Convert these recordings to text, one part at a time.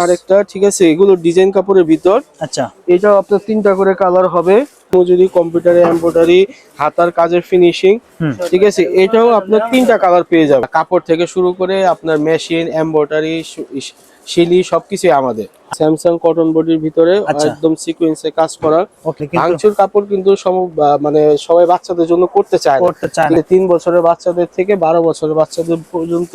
আরেকটা ঠিক আছে, এগুলো ডিজাইন কাপড়ের ভিতর। আচ্ছা, এটাও আপনার 3টা করে কালার হবে। যদি কম্পিউটারে এমব্রয়ডারি, হাতার কাজের ফিনিশিং, ঠিক আছে, এটাও আপনার 3টা কালার পেয়ে যাবে। কাপড় থেকে শুরু করে আপনার মেশিন, এমব্রয়ডারি, শিলি সবকিছু আমাদের। স্যামসাং কটন বডির ভিতরে একদম সিকোয়েন্সে কাজ করা। ভাঙচুর কাপড় কিন্তু মানে সবাই বাচ্চাদের জন্য করতে চায় না। 3 বছরের বাচ্চাদের থেকে 12 বছরের বাচ্চাদের পর্যন্ত।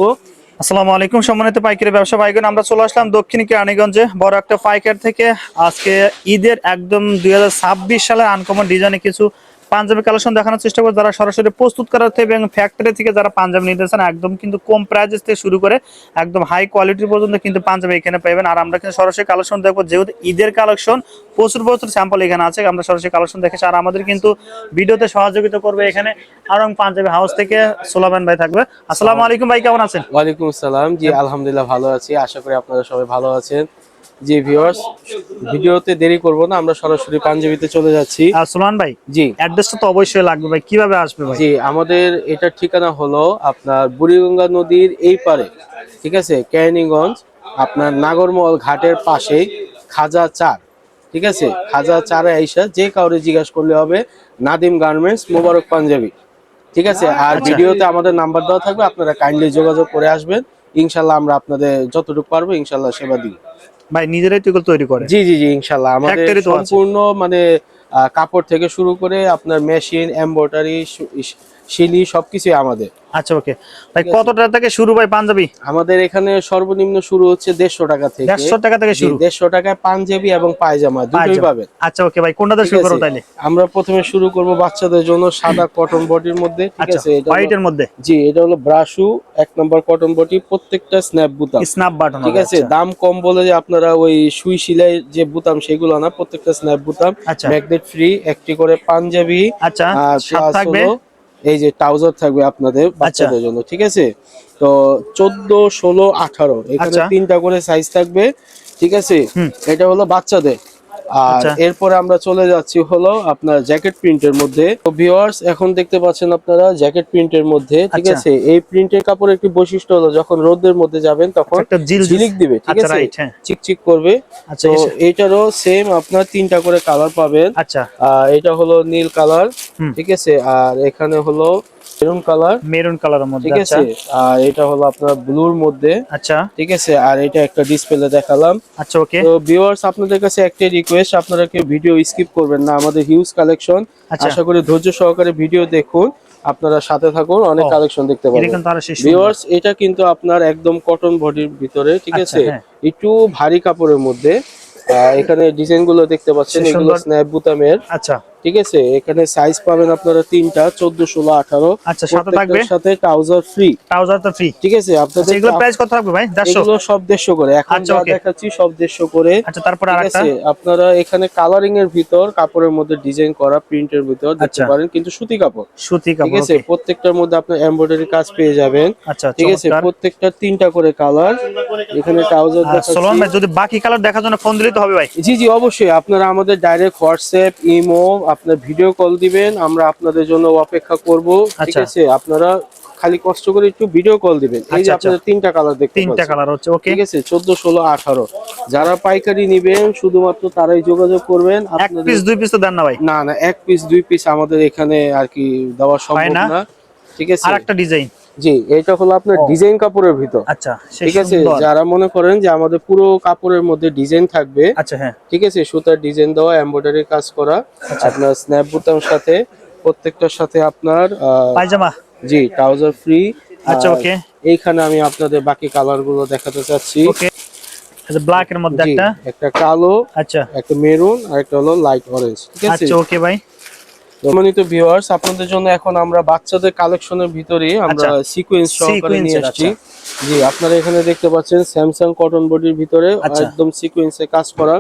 আসসালামু আলাইকুম সম্মানিত পাইকারি ব্যবসা ভাইগণ, আমরা চলে আসলাম দক্ষিণ কেরানীগঞ্জে বড় একটা পাইকার থেকে। আজকে ঈদের একদম 2026 সালের আনকমন ডিজাইনে কিছু পাঞ্জাবি কালেকশন দেখানোর চেষ্টা করব। যারা সরাসরি প্রস্তুত করার থেকে এবং ফ্যাক্টরি থেকে যারা পাঞ্জাবি নিতেছেন একদম কিন্তু কম প্রাইস থেকে শুরু করে একদম হাই কোয়ালিটি পর্যন্ত কিন্তু পাঞ্জাবি এখানে পাবেন। আর আমরা কিন্তু সরাসরি কালেকশন দেখবো, যেহেতু ঈদের কালেকশন প্রচুর প্রচুর স্যাম্পল এখানে আছে, আমরা সরাসরি কালেকশন দেখেছি। আর আমাদের কিন্তু ভিডিওতে সহযোগিতা করবে এখানে আরং পাঞ্জাবি হাউস থেকে সোলামান ভাই থাকবে। আসসালামু আলাইকুম ভাই, কেমন আছেন? ওয়ালাইকুম আসসালাম। জি আলহামদুলিল্লাহ ভালো আছি, আশা করি আপনারা সবাই ভালো আছেন। জি ভিউয়ার্স, ভিডিওতে দেরি করব না, আমরা সরাসরি পাঞ্জাবিতে চলে যাচ্ছি। সোলামান ভাই, জি অ্যাড্রেসটা তো অবশ্যই লাগবে ভাই, কিভাবে আসবে ভাই? জি, আমাদের এটার ঠিকানা হলো আপনার বুড়িগঙ্গা নদীর এই পারে, ঠিক আছে, কেরানীগঞ্জ, আপনার নাগরমহল ঘাটের পাশেই খাজা 4, ঠিক আছে, খাজা 4-এ আইসা যে কাউরে জিজ্ঞাসা করলে হবে নাদিম গার্মেন্টস মোবারক পাঞ্জাবি, ঠিক আছে। আর ভিডিওতে আমাদের নাম্বার দেওয়া থাকবে, আপনারা কাইন্ডলি যোগাযোগ করে আসবেন। ইনশাল্লাহ আমরা আপনাদের যতটুকু পারবো ইনশাল্লাহ সেবা দিই। ভাই নিজেরাই টুকুল তৈরি করে? জি জি জি, ইনশাল্লাহ আমাদের সম্পূর্ণ মানে কাপড় থেকে শুরু করে আপনার মেশিন, এমব্রয়ডারি, শিলি সবকিছু আমাদের। আচ্ছা ওকে ভাই, কত টাকা থেকে শুরু ভাই পাঞ্জাবি? আমাদের এখানে সর্বনিম্ন শুরু হচ্ছে 150 টাকা থেকে। 150 টাকা থেকে শুরু? 150 টাকায় পাঞ্জাবি এবং পায়জামা দুটোই পাবেন। আচ্ছা ওকে ভাই, কোনটা দিয়ে শুরু করব তাইলে? আমরা প্রথমে শুরু করব বাচ্চাদের জন্য সাদা কটন বডির মধ্যে, ঠিক আছে, এটা হোয়াইটের মধ্যে। জি, এটা হলো ব্রাশু 1 নম্বর কটন বডি, প্রত্যেকটা স্ন্যাপ বুতাম, স্ন্যাপ বাটন, ঠিক আছে। দাম কম বলে যে আপনারা ওই সুই সেলাই যে বুতাম সেগুলো না, প্রত্যেকটা স্ন্যাপ বুতাম, ম্যাগনেট ফ্রি, একটি করে পাঞ্জাবি। আচ্ছা, আর প্লাস হলো এই যে ট্রাউজার থাকবে আপনাদের বাচ্চাদের জন্য, ঠিক আছে। তো 14, 16, 18 এখানে 3টা করে সাইজ থাকবে, ঠিক আছে। এটা হলো বাচ্চাদের। আর এরপরে আমরা চলে যাচ্ছি হলো আপনার জ্যাকেট প্রিন্টের মধ্যে। তো ভিউয়ার্স, এখন দেখতে পাচ্ছেন আপনারা জ্যাকেট প্রিন্টের মধ্যে, ঠিক আছে। এই প্রিন্টের কাপড়ের একটি বৈশিষ্ট্য হলো যখন রোদের মধ্যে যাবেন তখন ঝিলিক দিবে, ঠিক আছে, চিকচিক করবে। তো এটারও সেম আপনার 3টা করে কালার পাবেন। আচ্ছা, এটা হলো নীল কালার, ঠিক আছে। আর এখানে হলো মেরুন কালারের মধ্যে, ঠিক আছে। আর এটা হলো আপনার ব্লুর মধ্যে, আচ্ছা, ঠিক আছে। আর এটা একটা ডিসপ্লে দেখালাম। আচ্ছা ওকে। তো ভিউয়ার্স, আপনাদের কাছে একটা রিকোয়েস্ট, আপনারা কেউ ভিডিও স্কিপ করবেন না, আমাদের হিউজ কালেকশন। আশা করি ধৈর্য সহকারে ভিডিও দেখুন, আপনারা সাথে থাকুন, অনেক কালেকশন দেখতে পাবেন। ভিউয়ার্স, এটা কিন্তু আপনার একদম কটন বডির ভিতরে, ঠিক আছে, একটু ভারী কাপড়ের মধ্যে। এখানে ডিজাইন গুলো দেখতে পাচ্ছেন, এগুলো স্ন্যাপ বুতামের, আচ্ছা, ঠিক আছে। এখানে সাইজ পাবেন আপনারা 3টা, 14, 16, 18। আচ্ছা, সাথে থাকবে সাথে ট্রাউজার ফ্রি, ট্রাউজার তো ফ্রি, ঠিক আছে। আপনাদের এগুলো প্রাইস কত থাকবে ভাই? 150? এগুলো সব 150 করে, এখন যা দেখাচ্ছি সব 150 করে। আচ্ছা, তারপর আরেকটা আপনারা এখানে কালারিং এর ভিতর কাপড়ের মধ্যে ডিজাইন করা প্রিন্টের ভিতর দেখতে পারেন, কিন্তু সুতি কাপড়, ঠিক আছে। প্রত্যেকটার মধ্যে আপনার এমব্রয়ডারি কাজ পেয়ে যাবেন, ঠিক আছে। প্রত্যেকটা 3টা করে কালার। এখানে ট্রাউজার দেখাচ্ছি। সোলামান ভাই, যদি বাকি কালার দেখার জন্য ফোন দিলে তো হবে ভাই? জি জি, অবশ্যই। আপনারা আমাদের ডাইরেক্ট হোয়াটসঅ্যাপ, ইমো, আপনার ভিডিও কল দিবেন, আমরা আপনাদের জন্য অপেক্ষা করব, ঠিক আছে। আপনারা খালি কষ্ট করে একটু ভিডিও কল দিবেন। এই যে আপনাদের 3টা কালার দেখতে পাচ্ছেন, 3টা কালার হচ্ছে, ওকে, ঠিক আছে। 14, 16, 18 যারা পাইকারি নেবেন শুধুমাত্র তারাই যোগাযোগ করবেন। এক পিস 2 পিস তো দেন না ভাই? না না, 1 পিস 2 পিস আমাদের এখানে আর কি দেওয়া সম্ভব না, ঠিক আছে। আরেকটা ডিজাইন, জি, এটা হলো আপনার ডিজাইন কাপড়ের ভিতর, আচ্ছা, ঠিক আছে। যারা মনে করেন যে আমাদের পুরো কাপড়ের মধ্যে ডিজাইন থাকবে, আচ্ছা, হ্যাঁ, ঠিক আছে, সুতার ডিজাইন দেওয়া, এমব্রয়ডারি কাজ করা, আপনার স্ন্যাপ বুতাম সাথে, প্রত্যেকটার সাথে আপনার পায়জামা, জি, ট্রাউজার ফ্রি। আচ্ছা ওকে। এইখানে আমি আপনাদের বাকি কালার গুলো দেখাতে চাচ্ছি। ওকে, এটা ব্ল্যাক এর মধ্যে একটা কালো, আচ্ছা, একটা মেরুন, আর একটা হলো লাইট অরেঞ্জ, ঠিক আছে। আচ্ছা ওকে ভাই। সম্মানিত ভিউয়ার্স, আপনাদের জন্য এখন আমরা বাচ্চাদের কালেকশনের ভিতরে আমরা সিকোয়েন্স সহকারে নিয়ে আসছি। জি, আপনারা এখানে দেখতে পাচ্ছেন স্যামসাং কটন বডির ভিতরে একদম সিকোয়েন্সে কাজ করা,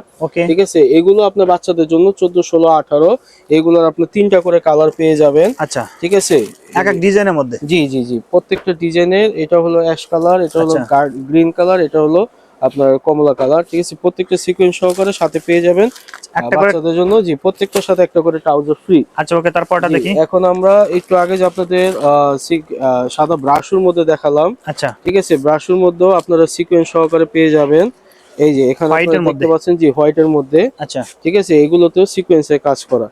ঠিক আছে। এগুলো আপনার বাচ্চাদের জন্য 14, 16, 18 এগুলোর আপনার 3টা করে কালার পেয়ে যাবেন, আচ্ছা, ঠিক আছে। এক এক ডিজাইনের মধ্যে, জি জি জি, প্রত্যেকটা ডিজাইনের। এটা হলো অ্যাশ কালার, এটা হলো গ্রিন কালার, এটা হলো আপনার কমলা কালার, ঠিক আছে। প্রত্যেকটা সিকোয়েন্স সহকারে সাথে পেয়ে যাবেন বাচ্চাদের জন্য। জি, প্রত্যেকটার সাথে একটা করে ট্রাউজার ফ্রি। আচ্ছা ওকে, তারপরটা দেখি। এখন আমরা একটু আগে যে আপনাদের সাদা ব্রাশুর মধ্যে দেখালাম, আচ্ছা, ঠিক আছে, ব্রাশুর মধ্যেও আপনারা সিকোয়েন্স সহকারে পেয়ে যাবেন। এই যে এখানে আপনারা দেখতে পাচ্ছেন যে হোয়াইটের মধ্যে। আচ্ছা ঠিক আছে, এগুলোতেও সিকোয়েন্সে কাজ করা।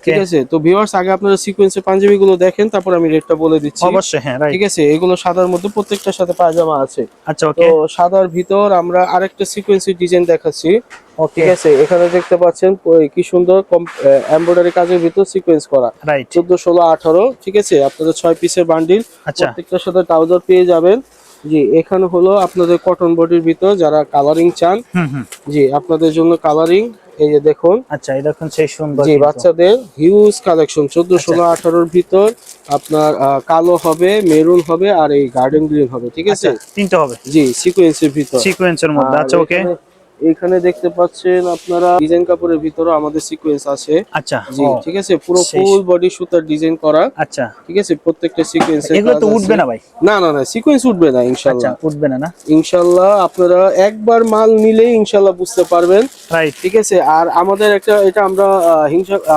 ঠিক আছে, তো ভিউয়ার্স আগে আপনারা সিকোয়েন্সের পাঞ্জাবি গুলো দেখেন, তারপর আমি রেটটা বলে দিচ্ছি। অবশ্যই, হ্যাঁ রাইট। ঠিক আছে, এগুলো সাদার মধ্যে প্রত্যেকটার সাথে পায়জামা আছে। আচ্ছা তো ওকে। সাদার ভিতর আমরা আরেকটা সিকোয়েন্সের ডিজাইন দেখাচ্ছি। ঠিক আছে, এখানে দেখতে পাচ্ছেন কি সুন্দর এমব্রয়ডারি কাজের ভিতর সিকোয়েন্স করা। রাইট। 14, 16, 18। ঠিক আছে, আপনাদের 6 পিসের বান্ডিল, আচ্ছা প্রত্যেকটার সাথে ট্রাউজার পেয়ে যাবেন। জি, এখানে হলো আপনাদের কটন বডির ভিতর যারা কালারিং চান, জি আপনাদের জন্য কালারিং। এই যে দেখুন, আচ্ছা এই দেখুন সেই সুন্দর। জি বাচ্চাদের হিউজ কালেকশন 14, 16, 18-র ভিতর আপনার কালো হবে, মেরুন হবে আর এই গার্ডেন গ্রিন হবে। ঠিক আছে, তিনটা হবে। জি সিকোয়েন্সের ভিতর, সিকোয়েন্সের মধ্যে। আচ্ছা ওকে। এখানে দেখতে পাচ্ছেন আপনারা ডিজাইন কাপড়ের ভিতরে আমাদের সিকোয়েন্স আছে। আচ্ছা জি ঠিক আছে, পুরো ফুল বডি সুতার ডিজাইন করা। আচ্ছা ঠিক আছে, প্রত্যেকটা সিকোয়েন্সে এগুলো তো উঠবে না ভাই? না না না, সিকোয়েন্স উঠবে না ইনশাআল্লাহ। আচ্ছা উঠবে না? না ইনশাআল্লাহ, আপনারা একবার মাল নিলেই ইনশাআল্লাহ বুঝতে পারবেন। রাইট। ঠিক আছে, আর আমাদের একটা এটা আমরা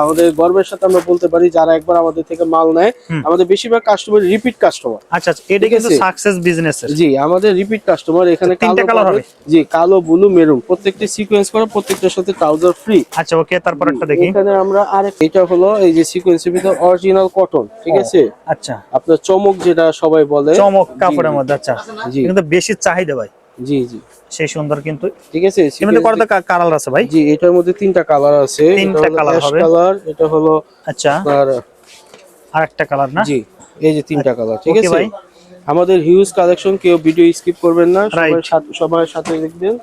আমাদের গর্বের সাথে আমরা বলতে পারি, যারা একবার আমাদের থেকে মাল নেয়, আমাদের বেশিরভাগ কাস্টমার রিপিট কাস্টমার। আচ্ছা এটা কিন্তু সাকসেস বিজনেস। জি, আমাদের রিপিট কাস্টমার। এখানে তিনটা কালার হবে। জি, কালো, ব্লু, মেরুন, প্রত্যেকটি সিকোয়েন্স করা, প্রত্যেকটার সাথে ট্রাউজার ফ্রি। আচ্ছা ওকে, তারপর একটা দেখি। এখানে আমরা এটা হলো এই যে সিকোয়েন্সের ভিতর অরিজিনাল কটন। ঠিক আছে, আচ্ছা আপনার চমক যেটা সবাই বলে, চমক কাপড়ের মধ্যে। আচ্ছা, জি কিন্তু বেশি চাহিদা ভাই। জি জি, সেই সুন্দর কিন্তু। ঠিক আছে, এর মধ্যে কয়টা কালার আছে ভাই? জি, এটার মধ্যে 3টা কালার আছে। তিনটা কালার হবে। কালার, এটা হলো আচ্ছা আপনার আরেকটা কালার না? জি, এই যে 3টা কালার। ঠিক আছে ভাই, আমাদের হিউজ কালেকশন, কেউ ভিডিও স্কিপ করবেন না, সবার সাথে দেখবেন।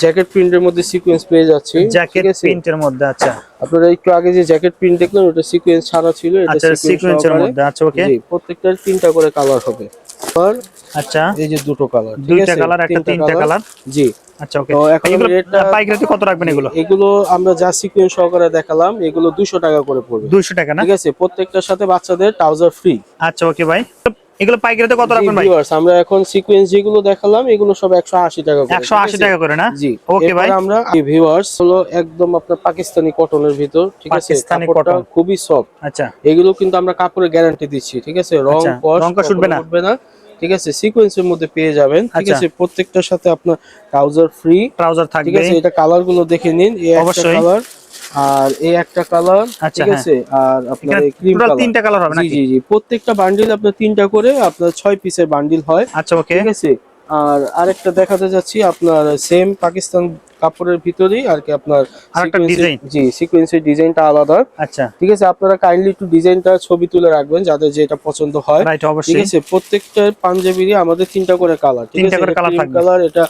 জ্যাকেট প্রিন্টের মধ্যে সিকোয়েন্স পেয়ে যাচ্ছে। জ্যাকেট প্রিন্টের মধ্যে। আচ্ছা, আপনারা একটু আগে যে জ্যাকেট প্রিন্ট দেখলেন ওটা সিকোয়েন্স ছাড়া ছিল, এটা সিকোয়েন্সের মধ্যে। আচ্ছা ওকে, জি প্রত্যেকটার 3টা করে কালার হবে। আর আচ্ছা এই যে দুটো কালার, দুইটা কালার, একটা তিনটা কালার। জি আচ্ছা ওকে। তো এখন রেটটা পাইকারিতে কত রাখবেন এগুলো? এগুলো আমরা যা সিকোয়েন্স সহকারে দেখালাম, এগুলো 200 টাকা করে পড়বে। 200 টাকা না? ঠিক আছে, প্রত্যেকটার সাথে বাচ্চাদের ট্রাউজার ফ্রি। আচ্ছা ওকে ভাই, এগুলো পাইকারিতে কত রাখবেন ভাই? আমরা এখন সিকোয়েন্স যেগুলো দেখালাম এগুলো সব 180 টাকা করে। 180 টাকা করে না? জি ওকে ভাই। আমরা ভিউয়ার্স হলো একদম আপনার পাকিস্তানি কটনের ভিতর। ঠিক আছে, পাকিস্তানি কাপড়টা কটন খুবই সফট। আচ্ছা, এগুলো কিন্তু আমরা কাপড়ে গ্যারান্টি দিচ্ছি। ঠিক আছে, রং কস উঠবে না। ঠিক আছে, সিকোয়েন্সের মধ্যে পেয়ে যাবেন। ঠিক আছে, প্রত্যেকটার সাথে আপনার ট্রাউজার ফ্রি, ট্রাউজার থাকবে। ঠিক আছে, এটা কালার গুলো দেখে নিন। এই একটা কালার আর এই একটা কালার। ঠিক আছে, আর আপনার এই ক্রিম কালার। 3টা কালার হবে নাকি? জি জি, প্রত্যেকটা বান্ডিল আপনার 3টা করে, আপনার 6 পিসের বান্ডিল হয়। আচ্ছা ওকে, ঠিক আছে, আর আরেকটা দেখাতে যাচ্ছি আপনার সেম পাকিস্তান কাপড়ের ভিতরেই আর কি, আপনার আরেকটা ডিজাইন। জি, সিকোয়েন্সের ডিজাইনটা আলাদা। আচ্ছা ঠিক আছে, আপনারা কাইন্ডলি একটু ডিজাইনটা ছবি তুলে রাখবেন যাদের যেটা পছন্দ হয়। রাইট, অবশ্যই। ঠিক আছে, প্রত্যেকটা পাঞ্জাবিরই আমাদের 3টা করে কালার। ঠিক আছে, কালার থাকবে। কালার, এটা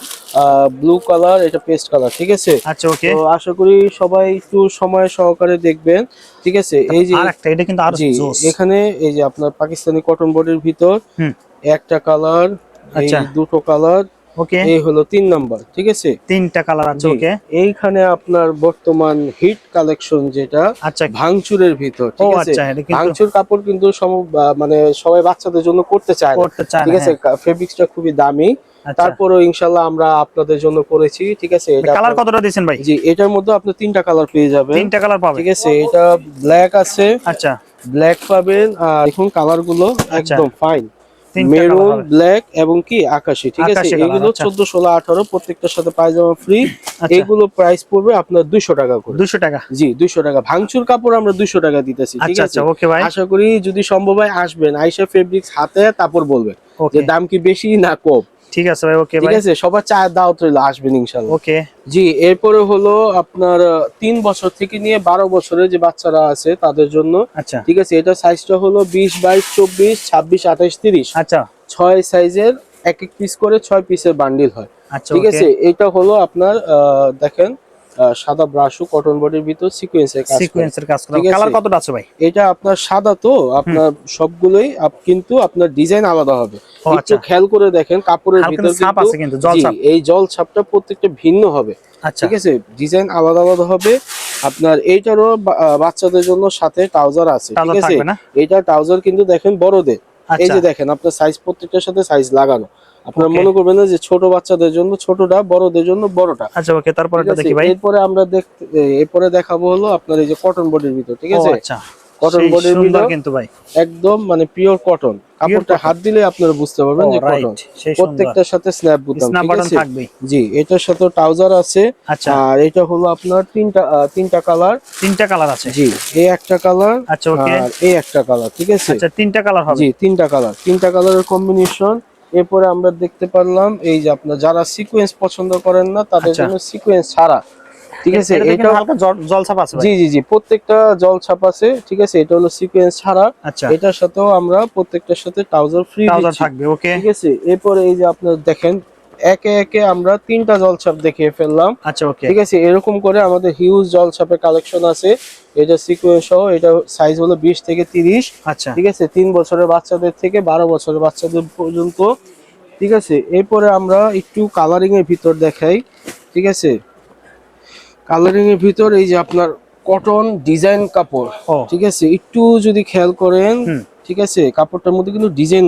ব্লু কালার, এটা পেস্ট কালার। ঠিক আছে, আচ্ছা ওকে, তো আশা করি সবাই একটু সময় সহকারে দেখবেন। ঠিক আছে, এই যে আরেকটা, এটা কিন্তু আরো জোস। এখানে এই যে আপনার পাকিস্তানি কটন বডির ভিতর একটা কালার, এই দুটো কালার। ওকে, এই হলো 3 নাম্বার। ঠিক আছে, 3টা কালার আছে। ওকে, এইখানে আপনার বর্তমান হিট কালেকশন যেটা ভাঙচুরের ভিতর। ঠিক আছে, ভাঙচুর কাপড় কিন্তু মানে সবাই বাচ্চাদের জন্য করতে চায় না। ঠিক আছে, ফেব্রিক্সটা খুবই দামি, তারপরেও ইনশাআল্লাহ আমরা আপনাদের জন্য করেছি। ঠিক আছে, এটা কালার কতটা দিবেন ভাই? জি, এটার মধ্যে আপনি 3টা কালার পেয়ে যাবেন। 3টা কালার পাবেন। ঠিক আছে, এটা ব্ল্যাক আছে। আচ্ছা, ব্ল্যাক পাবেন, আর দেখুন কালার গুলো একদম ফাইন, মেরুন, ব্ল্যাক এবং কি আকাশী। ঠিক আছে, এগুলো 14, 16, 18 প্রত্যেকটার সাথে পায়জামা ফ্রি। এগুলো প্রাইস পড়বে আপনার 200 টাকা করে। 200 টাকা? জি 200 টাকা। ভাঙচুর কাপড় আমরা 200 টাকা দিতেছি। ঠিক আছে, ওকে ভাই, আশা করি যদি সম্ভব হয় আসবেন, আইসা ফেব্রিক্স হাতে তারপর বলবেন যে দাম কি বেশি না কম। ঠিক আছে ভাই, ওকে ভাই। ঠিক আছে, সবার চায়ের দাওয়াত রইলো, আসবেন ইনশাআল্লাহ। ওকে জি, এরপরে হলো আপনার 3 বছর থেকে নিয়ে 12 বছরের যে বাচ্চারা আছে তাদের জন্য। আচ্ছা, ঠিক আছে, এটা সাইজটা হলো 20, 22, 24, 26, 28, 30। আচ্ছা, 6 সাইজের এক এক পিস করে 6 পিসের বান্ডিল হয়। ঠিক আছে, এটা হলো আপনার দেখেন সাদা ব্রাশু কটন বডির ভিতর সিকোয়েন্সের কাজ করা। কালার কতটা আছে ভাই? এটা আপনার সাদা, তো আপনার সবগুলোই কিন্তু আপনার ডিজাইন আলাদা হবে। একটু খেয়াল করে দেখেন কাপড়ের ভিতর কিন্তু এই জল ছাপটা প্রত্যেকটা ভিন্ন হবে। ঠিক আছে, ডিজাইন আলাদা আলাদা হবে। আপনার এইটারও বাচ্চাদের জন্য সাথে ট্রাউজার আছে। ঠিক আছে, এইটা ট্রাউজার কিন্তু দেখেন বড়দের। এই যে দেখেন আপনার সাইজ, প্রত্যেকটার সাথে সাইজ লাগানো। আপনারা মনে করবেন না যে ছোট বাচ্চাদের জন্য ছোটটা, বড়দের জন্য বড়টা। আচ্ছা ওকে, তারপর এটা দেখি ভাই। এরপরে আমরা এরপরে দেখাবো হলো আপনার এই যে কটন বডির ভিতর। ঠিক আছে, কটন বডির সুন্দর কিন্তু ভাই, একদম মানে পিওর কটন। কাপড়টা হাত দিলে আপনারা বুঝতে পারবেন যে কটন। প্রত্যেকটার সাথে স্ন্যাপ বুতাম, ঠিক আছে? জি, এটার সাথে ট্রাউজার আছে। আর এটা হলো আপনার তিনটা কালার। তিনটা কালার আছে। জি, এই একটা কালার, আচ্ছা ওকে, আর এই একটা কালার, ঠিক আছে? আচ্ছা তিনটা কালার হবে। জি, তিনটা কালারের কম্বিনেশন। এরপরে আমরা দেখতে পারলাম এই যে আপনারা যারা সিকোয়েন্স পছন্দ করেন না তাদের জন্য সিকোয়েন্স ছাড়া, ঠিক আছে? এটা হালকা জল ছাপ আছে। জি জি জি, প্রত্যেকটা জল ছাপ আছে, ঠিক আছে? এটা হলো সিকোয়েন্স ছাড়া। এটার সাথেও আমরা প্রত্যেকটার সাথে ট্রাউজার ফ্রি থাকবে, ওকে, ঠিক আছে? এরপরে এই যে আপনারা দেখেন একে একে আমরা তিনটা জল ছাপ দেখিয়ে ফেললাম। আচ্ছা ওকে, ঠিক আছে? এরকম করে আমাদের হিউজ জল ছাপের কালেকশন আছে। এটা সিকোয়েন্স সহ, এটা সাইজ হলো 20 থেকে 30। আচ্ছা, ঠিক আছে? 3 বছরের বাচ্চাদের থেকে 12 বছরের বাচ্চাদের পর্যন্ত, ঠিক আছে? এরপরে আমরা একটু কালারিং এর ভিতর দেখাই, ঠিক আছে? কালারিং এর ভিতর এই যে আপনার কটন ডিজাইন কাপড়, ঠিক আছে? একটু যদি খেয়াল করেন, ঠিক আছে, কাপড়টার মধ্যে কিন্তু ডিজাইন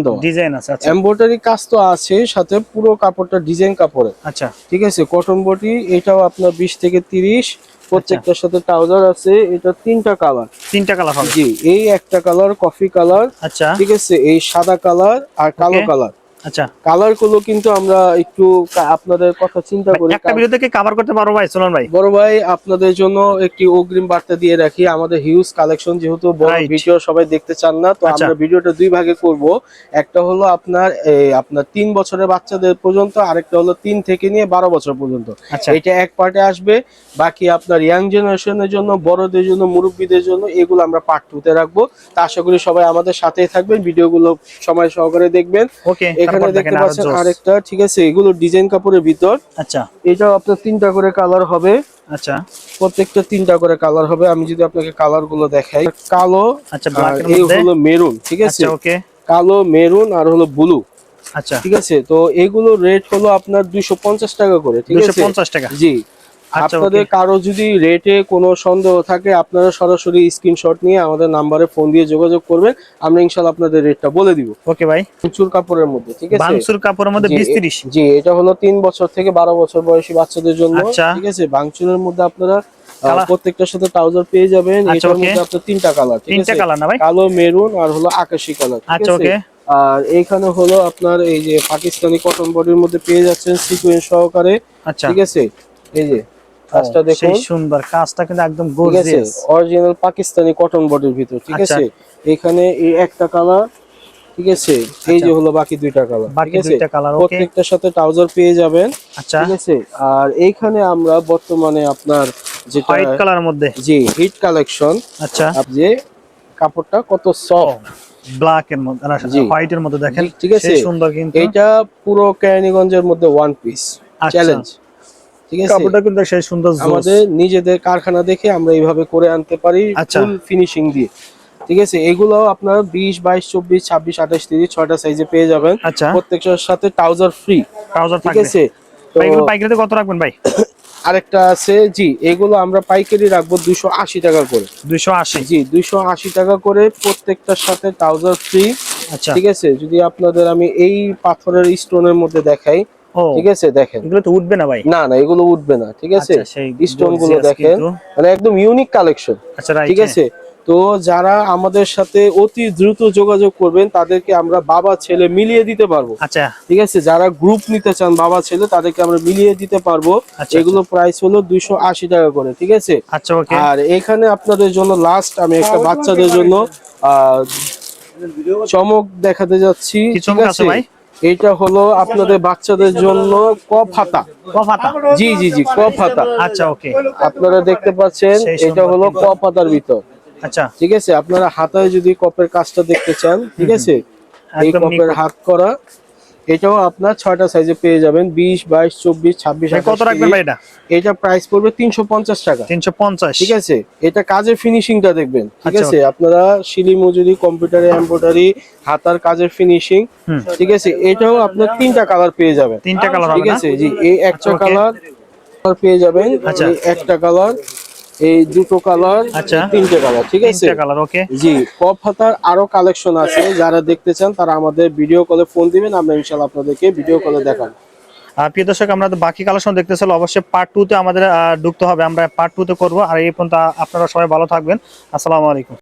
আছে, আচ্ছা এমব্রয়ডারি কাজ তো আছে, সাথে পুরো কাপড়টা ডিজাইন কাপড়ে, আচ্ছা, ঠিক আছে? কটন বডি, এটাও আপনার 20 থেকে 30। প্রত্যেকটার সাথে ট্রাউজার আছে। এটা তিনটা কালার হবে। জি, এই একটা কালার কফি কালার, আচ্ছা, ঠিক আছে? এই সাদা কালার আর কালো কালার। আচ্ছা, কালার গুলো কিন্তু আমরা একটু আপনাদের কথা চিন্তা করি। একটা ভিডিওতে কি কভার করতে পারবো ভাই সুলন ভাই? বড় ভাই, আপনাদের জন্য একটি অগ্রিম বার্তা দিয়ে রাখি, আমাদের হিউজ কালেকশন, যেহেতু বড় ভিডিও সবাই দেখতে চান না, তো আমরা ভিডিওটা দুই ভাগে করব। একটা হলো আপনার 3 বছরের বাচ্চাদের পর্যন্ত, আরেকটা হলো 3 থেকে নিয়ে 12 বছর পর্যন্ত। এটা এক পার্টে আসবে। বাকি আপনার ইয়াং জেনারেশনের জন্য, বড়দের জন্য, মুরব্বীদের জন্য, এগুলো আমরা পার্ট 2 তে রাখবো। তা আশা করি সবাই আমাদের সাথেই থাকবেন, ভিডিওগুলো সময় সহকারে দেখবেন। ওকে, এখানে দেখতে পাচ্ছেন আরেকটা, ঠিক আছে? এগুলো ডিজাইন কাপড়ের ভিতর। আচ্ছা, এটাও আপনার তিনটা করে কালার হবে। আচ্ছা, প্রত্যেকটা তিনটা করে কালার হবে। আমি যদি আপনাকে কালার গুলো দেখাই, কালো, আচ্ছা, এই হলো মেরুন, ঠিক আছে? ওকে, কালো, মেরুন আর হলো ব্লু। আচ্ছা, ঠিক আছে? তো এগুলো রেট হলো আপনার 250 টাকা করে, ঠিক আছে? 250 টাকা। জি, আপনাদের কারো যদি রেটে কোনো সন্দেহ থাকে, আপনারা সরাসরি স্ক্রিনশট নিয়ে আমাদের নম্বরে ফোন দিয়ে যোগাযোগ করবেন, আমরা ইনশাআল্লাহ আপনাদের রেটটা বলে দিব। ওকে ভাই, বাংসুর কাপড়ের মধ্যে, ঠিক আছে? বাংসুর কাপড়ের মধ্যে 20-30। জি, এটা হলো 3 বছর থেকে 12 বছর বয়সী বাচ্চাদের জন্য, ঠিক আছে? বাংসুরের মধ্যে আপনারা প্রত্যেকটার সাথে ট্রাউজার পেয়ে যাবেন। এটার মধ্যে আপনার তিনটা কালার, ঠিক আছে? কালো, মেরুন আর হলো আকাশী কালার, ঠিক আছে? আর এইখানে হলো আপনার এই যে পাকিস্তানি কটন বডির মধ্যে পেয়ে যাচ্ছেন সিকোয়েন্স সহকারে, ঠিক আছে? এই যে কাজটা দেখুন, সেই সুন্দর কাজটা কিন্তু একদম গর্জিয়াস, অরিজিনাল পাকিস্তানি কটন বডির ভিতর, ঠিক আছে? এখানে এই একটা কালার, ঠিক আছে? এই যে হলো বাকি দুইটা কালার, ঠিক আছে? প্রত্যেকটার সাথে ট্রাউজার পেয়ে যাবেন, ঠিক আছে? আর এইখানে আমরা বর্তমানে আপনার যেটা হোয়াইট কালারের মধ্যে, জি, হিট কালেকশন। আচ্ছা, যে কাপড়টা কত সফট, ব্ল্যাক এর মধ্যে, হোয়াইট এর মধ্যে দেখেন, ঠিক আছে? সুন্দর কিন্তু এটা পুরো কেরানীগঞ্জের মধ্যে ওয়ান পিস চ্যালেঞ্জ, ঠিক আছে? কাপড়টা কিন্তু সেই সুন্দর, আমাদের নিজেদের কারখানা দেখে আমরা এইভাবে করে আনতে পারি, ফুল ফিনিশিং দিয়ে, ঠিক আছে? এগুলো আপনারা 20, 22, 24, 26, 28, 30 6টা সাইজে পেয়ে যাবেন। প্রত্যেকটার সাথে ট্রাউজার ফ্রি, ঠিক আছে? তো এগুলো পাইকারিতে কত রাখবেন ভাই? আরেকটা আছে, জি, এগুলো আমরা পাইকারি রাখবো 280 টাকা করে। 280? জি, 280 টাকা করে, প্রত্যেকটার সাথে ট্রাউজার ফ্রি। আচ্ছা, ঠিক আছে? যদি আপনাদের আমি এই পাথরের স্টোনের মধ্যে দেখাই, ঠিক আছে? দেখেন, এগুলো তো উঠবে না ভাই? না না, এগুলো উঠবে না, ঠিক আছে? স্টোন গুলো দেখেন, মানে একদম ইউনিক কালেকশন, ঠিক আছে? তো যারা আমাদের সাথে অতি দ্রুত যোগাযোগ করবেন, তাদেরকে আমরা বাবা ছেলে মিলিয়ে দিতে পারবো। আচ্ছা, ঠিক আছে? যারা গ্রুপ নিতে চান বাবা ছেলে, তাদেরকে আমরা মিলিয়ে দিতে পারবো। এগুলো প্রাইস হলো 280 টাকা করে, ঠিক আছে? আচ্ছা, ওকে। আর এখানে আপনাদের জন্য লাস্ট আমি একটা বাচ্চাদের জন্য চমক দেখাতে যাচ্ছি, ঠিক আছে? এটা হলো আপনাদের বাচ্চাদের জন্য কপ হাতা। জি জি জি, কপ হাতা। আচ্ছা, ওকে, আপনারা দেখতে পাচ্ছেন, এটা হলো কপ হাতার ভিতর। আচ্ছা, ঠিক আছে? আপনারা হাতায় যদি কপের কাজটা দেখতে চান, ঠিক আছে? এই কপের হাত করা, এটাও আপনার 6টা সাইজে পেয়ে যাবেন, 20, 22, 24, 26। কত রাখবেন ভাই এটা? এটা প্রাইস পড়বে 350 টাকা। 350, ঠিক আছে? এটা কাজের ফিনিশিংটা দেখবেন, ঠিক আছে? আপনারা শিলি মজুরি, কম্পিউটারে এমব্রয়ডারি, হাতার কাজের ফিনিশিং, ঠিক আছে? এটাও আপনার তিনটা কালার পেয়ে যাবেন। তিনটা কালার, ঠিক আছে? জি, এই একটা কালার পেয়ে যাবেন, এই একটা কালার, এই দুটো কালার, তিনটে কালার, ঠিক আছে? ওকে, জি। কপ হাতার আরো কালেকশন আছে, যারা দেখতে চান তারা আমাদের ভিডিও কলে ফোন দিবেন, আমরা ইনশাআল্লাহ আপনাদেরকে ভিডিও কলে দেখাবো। প্রিয় দর্শক, আমরা বাকি কালেকশন দেখতেছিল, অবশ্যই পার্ট 2 তে আমাদের ঢুকতে হবে, আমরা পার্ট 2 তে করব। আর এই পর্যন্ত আপনারা সবাই ভালো থাকবেন, আসসালামু আলাইকুম।